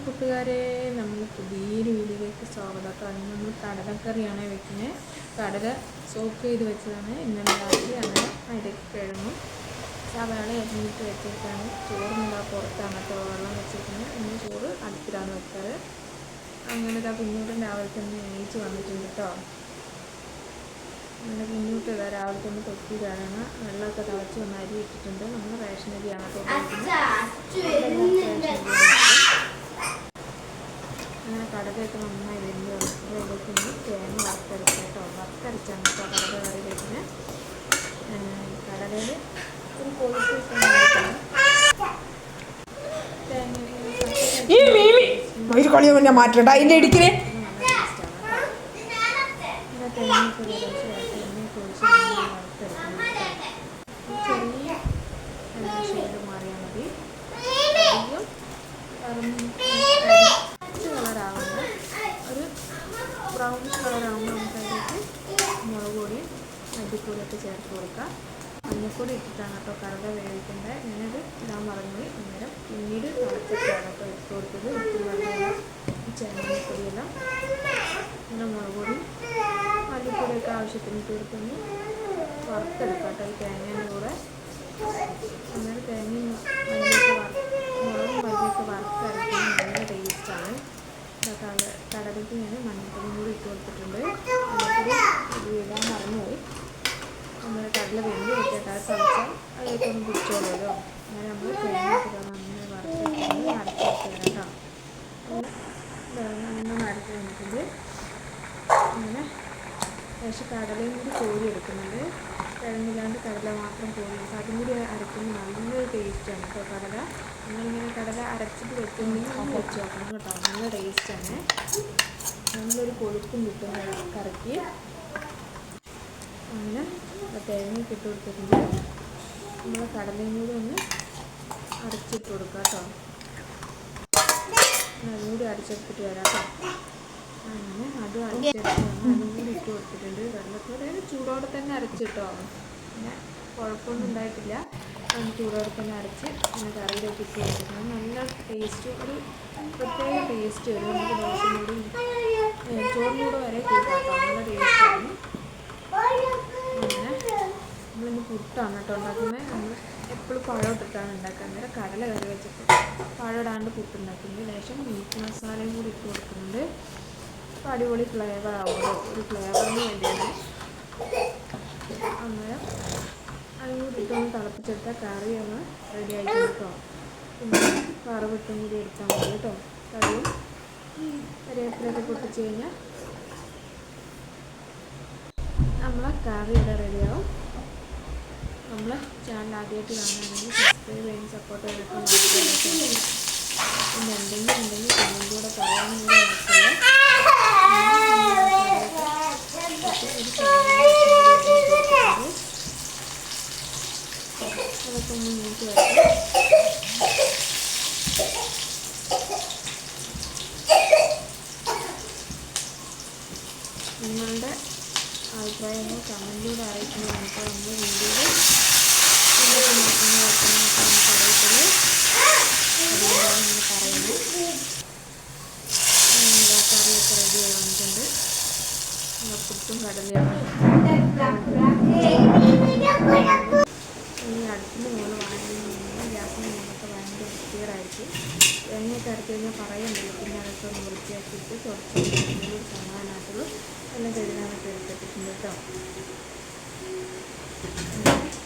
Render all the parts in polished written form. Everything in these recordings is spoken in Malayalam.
കൂട്ടുകാരെ, നമ്മൾ പുതിയൊരു വീഡിയോയിലേക്ക് സ്വാഗതം. അതിന് നമ്മൾ കടലക്കറിയാണ് വെക്കുന്നത്. കടല സോക്ക് ചെയ്ത് വെച്ചതാണ്. ഇന്നലെ രാത്രി അങ്ങനെ അതിലേക്ക് കിഴങ്ങും സവാള അരിഞ്ഞിട്ട് വെച്ചിട്ടാണ്. ചോറിനുള്ള പുറത്താണ് കേട്ടോ വെള്ളം വെച്ചിരിക്കുന്നത്. ഇന്ന് ചോറ് അടുപ്പിലാണ് വെക്കാറ്. അങ്ങനെ കുഞ്ഞൂട്ടൻ രാവിലെ തന്നെ എണീച്ച് വന്നിട്ടുണ്ട് കേട്ടോ. അങ്ങനെ കുഞ്ഞൂട്ട് രാവിലെ തന്നെ തൊട്ടി കാണുന്ന വെള്ളമൊക്കെ തിളച്ച് വന്ന് അരി ഇട്ടിട്ടുണ്ട്. നമ്മൾ റേഷൻ അരിയാണ് കേട്ടോ ഉപയോഗിക്കുന്നത്. അങ്ങനെ കടലയൊക്കെ നന്നായി വെന്ത് അതിലേക്ക് തേങ്ങ വറുത്തരച്ച് കേട്ടോ. വറുത്തരച്ചാണ് കേട്ടോ കടല കറി വെക്കുന്നത്. കടലയിൽ ഒരു കൊഴുപ്പ് തേങ്ങ മാറ്റണ്ട അതിൻ്റെ ഇടിക്കലേ ചെറിയ ഷെയ്ഡ് മാറിയാൽ മതി. കളറാവുന്ന ഒരു ബ്രൗണിഷ് കളറാവുമ്പോൾ നമുക്ക് അതിലേക്ക് മുളക് പൊടിയും മല്ലിപ്പൊടിയൊക്കെ ചേർത്ത് കൊടുക്കാം. മഞ്ഞൾപ്പൊടി ഇട്ടിട്ടാണ് കേട്ടോ കടല വേവിക്കേണ്ടത്. ഞാനത് ഇടാൻ മറന്നുപോയി. അന്നേരം പിന്നീട് തിളച്ചിട്ടാണ് കേട്ടോ ഇട്ട് കൊടുത്തത്. ഉപ്പും വെള്ളമെല്ലാം മഞ്ഞൾപ്പൊടിയെല്ലാം പിന്നെ മുളക് പൊടി മല്ലിപ്പൊടിയൊക്കെ ആവശ്യത്തിന് ഇട്ട് കൊടുക്കുന്നു. വറുത്തെടുക്കാം കേട്ടോ ഈ തേങ്ങേൻ്റെ കൂടെ. അന്നേരം തേങ്ങയും മല്ലിയൊക്കെ മുളകും മല്ലിയൊക്കെ വറുത്തരയ്ക്കാൻ നല്ല ടേസ്റ്റാണ്. കടലയ്ക്ക് ഞാൻ മഞ്ഞൾപ്പൊടിയും കൂടി ഇട്ട് കൊടുത്തിട്ടുണ്ട്. മഞ്ഞൾപ്പൊടി ഇടാൻ മറന്നുപോയി. നമ്മൾ കടല വെന്ത് വെച്ചിട്ട് അത് തിളച്ചാൽ അതിലേക്കൊന്ന് പിടിച്ചോളൂല്ലോ. അങ്ങനെ നമ്മൾ തേങ്ങ നന്നായി വറുത്തെടുക്കുന്നത് അരച്ചെടുത്ത് തരാം കേട്ടോ. നന്നായി അരച്ച് വന്നിട്ടുണ്ട്. അങ്ങനെ പക്ഷേ കടലയും കൂടി കോരി എടുക്കുന്നുണ്ട്. കിഴങ്ങില്ലാണ്ട് കടല മാത്രം കോരി എടുക്കും. അതും കൂടി അരയ്ക്കുമ്പോൾ നല്ലൊരു ടേസ്റ്റാണ് കേട്ടോ കടല. നിങ്ങളിങ്ങനെ കടല അരച്ചിട്ട് വെക്കുന്നെങ്കിൽ ഒന്ന് വെച്ച് നോക്കണം കേട്ടോ. നല്ല ടേസ്റ്റാണ്. നല്ലൊരു കൊഴുപ്പും കിട്ടും കറിക്ക്. അങ്ങനെ തേങ്ങയൊക്കെ ഇട്ട് കൊടുത്തിട്ടുണ്ട്. നമ്മൾ കടലയും കൂടി ഒന്ന് അരച്ചിട്ട് കൊടുക്കാം കേട്ടോ. അതും കൂടി അരച്ചെടുത്തിട്ട് വരാം കേട്ടോ. അങ്ങനെ അത് അരച്ചെടുത്ത് അതും കൂടി ഇട്ട് കൊടുത്തിട്ടുണ്ട്. വെള്ളത്തോടെ ചൂടോടെ തന്നെ അരച്ചിട്ടോ. പിന്നെ കുഴപ്പമൊന്നും ഉണ്ടായിട്ടില്ല. ചൂടോടെ തന്നെ അരച്ച് അങ്ങനെ കറിയിലേക്ക് ഇട്ട് കൊടുത്തിട്ടുണ്ട്. നല്ല ടേസ്റ്റ്, ഒരു പ്രത്യേക ടേസ്റ്റ് വരും. നമുക്ക് ദോശയോടും ചോറിനൂടെ വരെ കൂട്ടാട്ടോ. നല്ല ടേസ്റ്റാണ്. അങ്ങനെ നമ്മളിന്ന് പുട്ടാണ് കേട്ടോ ഉണ്ടാക്കുന്നത്. നമ്മൾ എപ്പോഴും പഴം ഇട്ടിട്ടാണ് ഉണ്ടാക്കുക. അന്നേരം കടല കറി വെച്ചിട്ട് പഴം ഇടാണ്ട് പുട്ടുണ്ടാക്കുന്നത്. ലേശം മീറ്റ് മസാലയും കൂടി ഇട്ട് കൊടുക്കുന്നുണ്ട്. അപ്പോൾ അടിപൊളി ഫ്ലേവർ ആവുമല്ലോ. ഒരു ഫ്ലേവറിന് വേണ്ടിയാണ്. അന്നേരം അതും കൂടി ഇട്ടൊന്ന് തിളപ്പിച്ചെടുത്താൽ കറി ഒന്ന് റെഡി ആയിട്ട് കേട്ടോ. പിന്നെ വറവിട്ടും കൂടി എടുത്താൽ മതി കേട്ടോ. കറിയും കറിവേപ്പിലൊക്കെ പൊട്ടിച്ച് കഴിഞ്ഞാൽ നമ്മളെ കറി ഇവിടെ റെഡിയാവും. നമ്മൾ ചാനൽ ആദ്യമായിട്ട് കാണുകയാണെങ്കിൽ സബ്സ്ക്രൈബ് ചെയ്യാൻ സപ്പോർട്ട് ചെയ്തിട്ട് പിന്നെ എന്തെങ്കിലും ഉണ്ടെങ്കിൽ കമൻറ്റിലൂടെ പറയാനും കൂടി നോക്കില്ല. അതൊക്കെ ഒന്ന് നീക്കി വയ്ക്കാം. നിങ്ങളുടെ അഭിപ്രായങ്ങൾ കമൻറ്റിലൂടെ അറിയിക്കുന്നതാണ് കേട്ടോ. നമ്മുടെ വീഡിയോയിൽ എന്തൊക്കെ നോക്കുന്ന വെക്കുന്നതൊക്കെ നമുക്ക് അറിയത്തുള്ളൂ. അതുകൊണ്ടാണ് നമ്മൾ പറയുന്നത്. കറിയൊക്കെ റെഡി ആയി വന്നിട്ടുണ്ട്. പുട്ടും കടലയാണ്. ഈ അടുപ്പിന് മുകളിൽ വാങ്ങുന്ന ഗ്യാസിന് മുകളിലൊക്കെ ഭയങ്കര വൃത്തികേടായിരിക്കും. എണ്ണയൊക്കെ അരച്ച് കഴിഞ്ഞാൽ പറയുന്നുണ്ടല്ലോ. പിന്നെ അതൊക്കെ ഒന്ന് വൃത്തിയാക്കിയിട്ട് കുറച്ച് സമാധാനമായിട്ടുള്ളൂ എല്ലാം കഴുകാനൊക്കെ എടുത്തിട്ടുണ്ട് കേട്ടോ.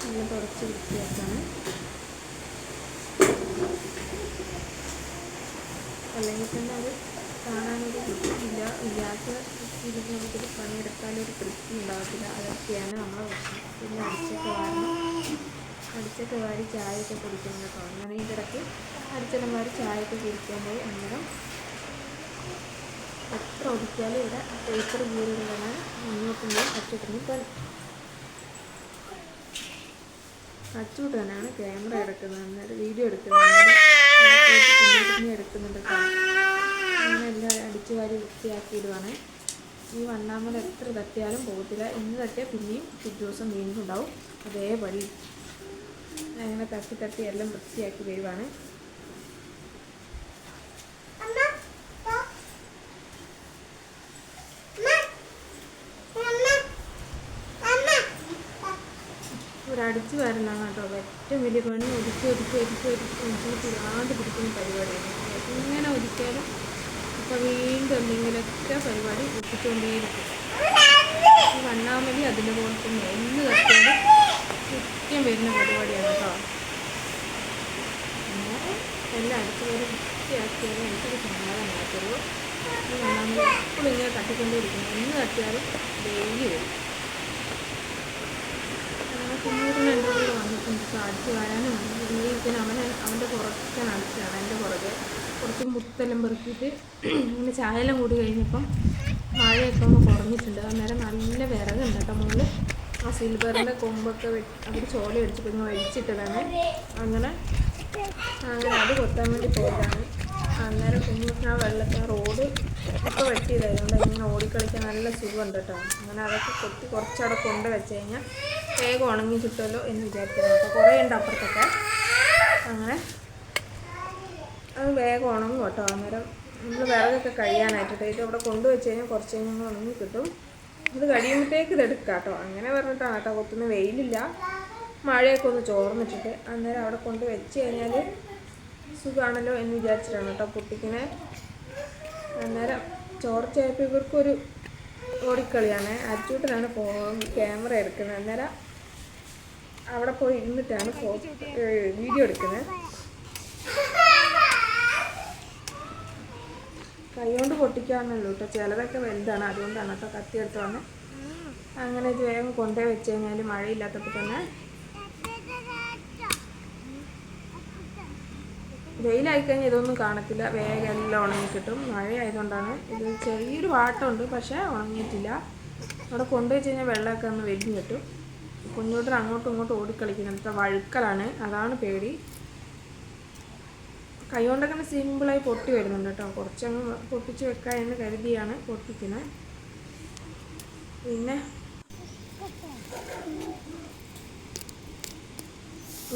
നല്ല കുറച്ച് വൃത്തിയാക്കാണ്. അല്ലെങ്കിൽ തന്നെ അത് കാണാനൊരു വൃത്തിയില്ല. ഗ്യാസ് ഇരുന്ന് നമുക്കൊരു പണിയെടുക്കാനൊരു തൃപ്തി ഉണ്ടാകത്തില്ല. അതൊക്കെയാണ് നമ്മളെ പ്രശ്നം. പിന്നെ അടിച്ചൊക്കെ വാരി ചായയൊക്കെ കുടിക്കണം കേട്ടോ. അങ്ങനെ ഇതിൻ്റെ ഇടയ്ക്ക് അടിച്ചെല്ലാം വാരി ചായയൊക്കെ കുടിക്കാൻ പോയി. അന്നേരം എത്ര ഒടിക്കാലും ഇവിടെ പേപ്പർ കീറുകളാണ് മുന്നോട്ടുണ്ടെങ്കിൽ അച്ചൂട്ടാനാണ് ക്യാമറ എടുക്കുന്നത്. അന്നേരം വീഡിയോ എടുക്കുന്നത്. പിന്നെ എടുക്കുന്നുണ്ട് കേട്ടോ. അങ്ങനെ എല്ലാം അടിച്ചു വാരി വൃത്തിയാക്കിയിടുവാണ്. ഈ വണ്ണാമല എത്ര തട്ടിയാലും പോകത്തില്ല. ഇന്ന് തട്ടിയാൽ പിന്നെയും പിറ്റേ ദിവസം വീണ്ടും ഉണ്ടാവും അതേപടി. അങ്ങനെ തട്ടി എല്ലാം വൃത്തിയാക്കി വരുവാണ്. ഒരടിച്ച് വരുന്നതാണ് കേട്ടോ ഏറ്റവും വലിയ പണി. ഒതുക്കി പിടിക്കാണ്ട് പിടിക്കുന്ന പരിപാടിയാണ്. എങ്ങനെ ഒതുക്കിയാലും അപ്പോൾ വീണ്ടും എന്തെങ്കിലുമൊക്കെ പരിപാടി ഒപ്പിച്ചുകൊണ്ടേയിരിക്കും. ഈ വണ്ണാമലി അതിൻ്റെ പോലെ തന്നെ എന്ന് തട്ടിയാലും കൃത്യം വരുന്ന പരിപാടിയാണ് കേട്ടോ. അങ്ങനെ എല്ലാം അടിച്ച് വരെ വൃത്തിയാക്കിയാലും എനിക്കൊരു സമാധാനമായിട്ടുള്ളൂ. ഈ വണ്ണാമലി എപ്പോഴും ഇങ്ങനെ തട്ടിക്കൊണ്ടേയിരിക്കുന്നു. എന്ന് തട്ടിയാലും ഡെയിലി വരും. അങ്ങനെ കുഞ്ഞൂരിന് എൻ്റെ കൂടെ വന്നിട്ടുണ്ട്. ഇപ്പോൾ അടിച്ച് വരാനും പിന്നെ അവൻ്റെ പുറത്തെ അടിച്ചാണ് എൻ്റെ പുറകെ കുറച്ച് മുത്തെല്ലാം പെറുക്കിയിട്ട് ഇങ്ങനെ ചായയെല്ലാം കൂടി കഴിഞ്ഞപ്പം മഴയൊക്കെ ഒന്ന് കുറഞ്ഞിട്ടുണ്ട്. അന്നേരം നല്ല വിറകുണ്ട് കേട്ടോ മുകളിൽ. ആ സിൽവറിൻ്റെ കൊമ്പൊക്കെ അവർ ചോല അടിച്ചിട്ട് ഇങ്ങനെ വലിച്ചിട്ടതാണ്. അങ്ങനെ അത് കൊത്താൻ വേണ്ടി പോയതാണ്. അന്നേരം കുഞ്ഞൂരിന് ആ വെള്ളത്തിൽ റോഡ് ഒക്കെ വെട്ടിയതായതുകൊണ്ട് ഇങ്ങനെ ഓടിക്കളിക്കാൻ നല്ല സുഖമുണ്ട് കേട്ടോ. അങ്ങനെ അതൊക്കെ കൊത്തി കുറച്ചവിടെ കൊണ്ട് വെച്ച് കഴിഞ്ഞാൽ വേഗം ഉണങ്ങി കിട്ടുമല്ലോ എന്ന് വിചാരിക്കുന്നത് കേട്ടോ. കുറേ ഉണ്ട് അപ്പുറത്തൊക്കെ. അങ്ങനെ അത് വേഗം ഉണങ്ങും കേട്ടോ. അന്നേരം നമ്മൾ വിറകൊക്കെ കഴിയാനായിട്ടോ ഇത് അവിടെ കൊണ്ടുവച്ച് കഴിഞ്ഞാൽ കുറച്ച് കഴിഞ്ഞാൽ ഉണങ്ങി കിട്ടും. അത് കഴിയുമ്പോഴത്തേക്ക് ഇത് എടുക്കാം കേട്ടോ. അങ്ങനെ പറഞ്ഞിട്ടാണ് കേട്ടോ കൊത്തുന്ന. വെയിലില്ല, മഴയൊക്കെ ഒന്ന് ചോർന്നിട്ടിട്ട് അന്നേരം അവിടെ കൊണ്ട് വെച്ച് കഴിഞ്ഞാൽ സുഖമാണല്ലോ എന്ന് വിചാരിച്ചിട്ടാണ് കേട്ടോ പൊട്ടിക്കണേ. അന്നേരം ചോർച്ചയായപ്പോൾ ഇവർക്കൊരു ഓടിക്കളിയാണ്. അച്ചൂട്ടനാണ് ക്യാമറ എടുക്കുന്നത്. അന്നേരം അവിടെ പോയി ഇരുന്നിട്ടാണ് വീഡിയോ എടുക്കുന്നത്. കൈകൊണ്ട് പൊട്ടിക്കാണല്ലോ കേട്ടോ. ചിലതൊക്കെ വലുതാണ്, അതുകൊണ്ടാണ് കേട്ടോ കത്തിയെടുത്ത് വന്ന്. അങ്ങനെ ഇത് വേഗം കൊണ്ടുപോയി വെച്ച് കഴിഞ്ഞാൽ മഴയില്ലാത്തപ്പോൾ തന്നെ വെയിലായിക്കഴിഞ്ഞാൽ ഇതൊന്നും കാണത്തില്ല, വേഗം എല്ലാം ഉണങ്ങി കിട്ടും. മഴയായതുകൊണ്ടാണ് ഇത് ചെറിയൊരു വാട്ടമുണ്ട്, പക്ഷേ ഉണങ്ങിയിട്ടില്ല. അവിടെ കൊണ്ടുവച്ച് കഴിഞ്ഞാൽ വെള്ളമൊക്കെ ഒന്ന് വലിഞ്ഞ് കിട്ടും. കുഞ്ഞോട്ടർ അങ്ങോട്ടും ഇങ്ങോട്ടും ഓടിക്കളിക്കുന്നുണ്ട്. വഴുക്കലാണ്, അതാണ് പേടി. കൈ കൊണ്ടൊക്കെ സിമ്പിളായി പൊട്ടി വരുന്നുണ്ട് കേട്ടോ. കുറച്ചങ്ങ് പൊട്ടിച്ച് വെക്കാം എന്ന് കരുതിയാണ് പൊട്ടിക്കുന്നത്. പിന്നെ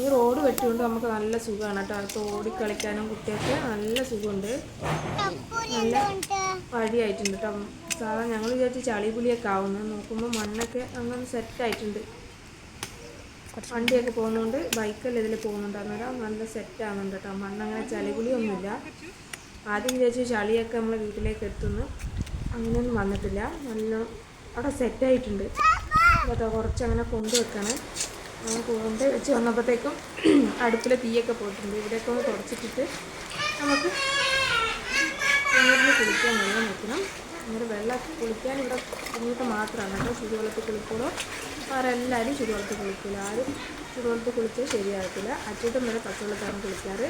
ഈ റോഡ് വെട്ടിക്കൊണ്ട് നമുക്ക് നല്ല സുഖമാണ് കേട്ടോ. അടുത്ത് ഓടിക്കളിക്കാനും കുട്ടികൾക്ക് നല്ല സുഖമുണ്ട്. നല്ല വഴിയായിട്ടുണ്ട് കേട്ടോ. സാധാരണ ഞങ്ങൾ വിചാരിച്ച് ചളിപുളിയൊക്കെ ആവുന്നത്, നോക്കുമ്പോൾ മണ്ണൊക്കെ അങ്ങനെ സെറ്റായിട്ടുണ്ട്. വണ്ടിയൊക്കെ പോകുന്നതുകൊണ്ട് ബൈക്കെല്ലാം ഇതിൽ പോകുന്നുണ്ട്. അന്നേരം നല്ല സെറ്റാകുന്നുണ്ട് കേട്ടോ. മണ്ണങ്ങനെ ചളിപുളിയൊന്നുമില്ല. ആദ്യം വിചാരിച്ച് ചളിയൊക്കെ നമ്മളെ വീട്ടിലേക്ക് എത്തുന്നു, അങ്ങനെയൊന്നും വന്നിട്ടില്ല. നല്ല അവിടെ സെറ്റായിട്ടുണ്ട് കേട്ടോ. കുറച്ചങ്ങനെ കൊണ്ടുവെക്കണം. കൊണ്ട് വെച്ച് വന്നപ്പോഴത്തേക്കും അടുപ്പിൽ തീയൊക്കെ പോയിട്ടുണ്ട്. ഇവിടെയൊക്കെ ഒന്ന് തുടച്ചിട്ടിട്ട് നമുക്ക് കുഞ്ഞിന് കുളിക്കാൻ വെള്ളം വെക്കണം. അങ്ങനെ വെള്ളം കുളിക്കാൻ ഇവിടെ കുഞ്ഞിട്ട് മാത്രമാണ് കേട്ടോ ചുടുവെള്ളത്തിൽ കുളിക്കുള്ളൂ. വേറെ എല്ലാവരും ചുടുവെള്ളത്തിൽ കുളിക്കില്ല. ആരും ചുടുവെള്ളത്തിൽ കുളിച്ചാൽ ശരിയാകത്തില്ല. അച്ചൂട്ടം വരെ പച്ചവെള്ളത്താണ് കുളിക്കാറ്.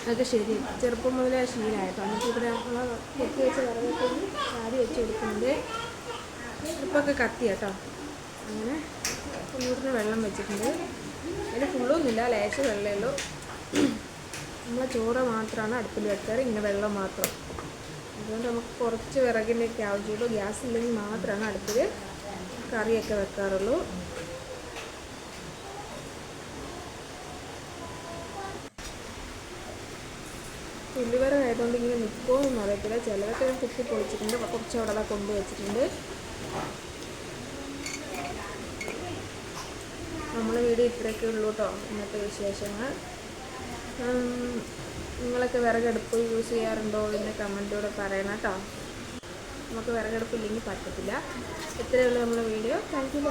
അതൊക്കെ ശരി, ചെറുപ്പം മുതലേ ശീലമായിട്ടോ. എന്നിട്ട് ഇവിടെ നമ്മൾ കൊത്തി വെച്ച് വിറകൊക്കെ ചാടി വെച്ച് കൊടുക്കുന്നുണ്ട്. അടുപ്പൊക്കെ കത്തി കേട്ടോ. അങ്ങനെ കുഞ്ഞൂട്ടിന് വെള്ളം വെച്ചിട്ടുണ്ട്. അതിൽ ഫുള്ളൊന്നുമില്ല, ലേശ വെള്ളമേ ഉള്ളൂ. നമ്മളെ ചോറ് മാത്രമാണ് അടുപ്പിൽ വെക്കാറ്, ഇങ്ങനെ വെള്ളം മാത്രം. അതുകൊണ്ട് നമുക്ക് കുറച്ച് വിറകിൻ്റെയൊക്കെ ആവശ്യമുള്ളൂ. ഗ്യാസ് ഇല്ലെങ്കിൽ മാത്രമാണ് അടുപ്പിൽ കറിയൊക്കെ വെക്കാറുള്ളൂ. പുല്ലുവിറകായതുകൊണ്ട് ഇങ്ങനെ നിൽക്കുമോയെന്നൊന്നും അറിയത്തില്ല. ചിലതൊക്കെ ഞാൻ കുത്തി പൊളിച്ചിട്ടുണ്ട്, കുറച്ച് അവിടെ കൊണ്ടുവച്ചിട്ടുണ്ട്. നമ്മളെ വീഡിയോ ഇത്രയൊക്കെ ഉള്ളൂ കേട്ടോ ഇന്നത്തെ വിശേഷങ്ങൾ. നിങ്ങളൊക്കെ വിറകടുപ്പ് യൂസ് ചെയ്യാറുണ്ടോ എന്ന് കമൻറ്റിലൂടെ പറയണം കേട്ടോ. നമുക്ക് വിറകടുപ്പില്ലെങ്കിൽ പറ്റത്തില്ല. ഇത്രയേ ഉള്ളൂ നമ്മളെ വീഡിയോ. Thank you.